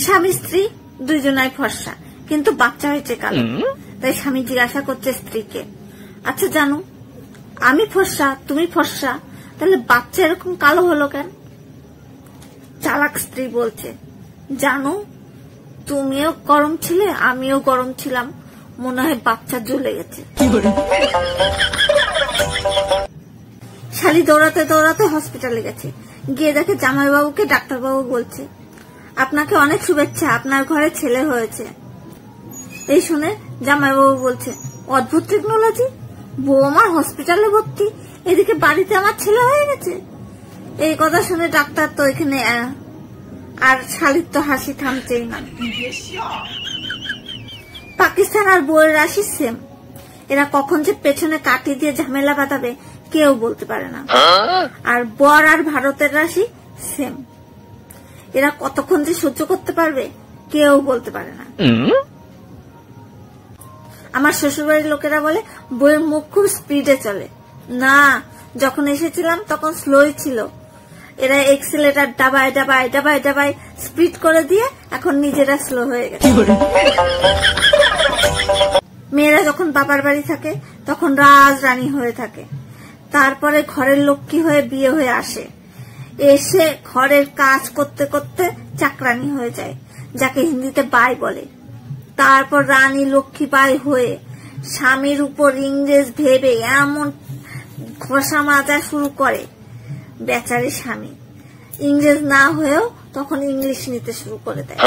স্বামী স্ত্রী দুইজনাই ফর্সা, কিন্তু বাচ্চা হয়েছে কালো। তাই স্বামী জিজ্ঞাসা করছে স্ত্রীকে, আচ্ছা জানো, আমি ফর্সা তুমি ফর্সা, তাহলে বাচ্চা এরকম কালো হলো কেন? চালাক স্ত্রী বলছে, জানো, তুমিও গরম ছিলে আমিও গরম ছিলাম, মনে হয় বাচ্চা জ্বলে গেছে। শালি দৌড়াতে দৌড়াতে হসপিটালে গেছে, গিয়ে দেখে জামাইবাবুকে ডাক্তারবাবু বলছে, আপনাকে অনেক শুভেচ্ছা, আপনার ঘরে ছেলে হয়েছে। এই শুনে জামাইবাবু বলছে, অদ্ভুত টেকনোলজি, বউ আমার হসপিটালে ভর্তি, এদিকে বাড়িতে আমার ছেলে হয়ে গেছে। এই কথা শুনে ডাক্তার তো এখানে, আর শালির তো হাসি থামছেই না। পাকিস্তান আর বউয়ের রাশি সেম, এরা কখন যে পেছনে কাটি দিয়ে ঝামেলা বাঁধাবে কেউ বলতে পারে না। আর বর আর ভারতের রাশি সেম, এরা কতক্ষণ যে সহ্য করতে পারবে কেউ বলতে পারে না। আমার শ্বশুরবাড়ির লোকেরা বলে বইয়ের মুখ খুব স্পিডে চলে, না, যখন এসেছিলাম তখন স্লোই ছিল। এরা এক্সিলেটার ডাবায় ডাবায় ডাবায় ডাবায় স্পিড করে দিয়ে এখন নিজেরা স্লো হয়ে গেছে। মেয়েরা যখন বাবার বাড়ি থাকে তখন রাজরানী হয়ে থাকে, তারপরে ঘরের লক্ষ্মী হয়ে বিয়ে হয়ে আসে, এসে ঘরের কাজ করতে করতে চাকরানি হয়ে যায়, যাকে হিন্দিতে বাই বলে। তারপর রানী লক্ষ্মী বাই হয়ে স্বামীর উপর ইংরেজ ভেবে এমন ঘষা মাজা শুরু করে, বেচারি স্বামী ইংরেজ না হয়েও তখন ইংলিশ নিতে শুরু করে দেয়।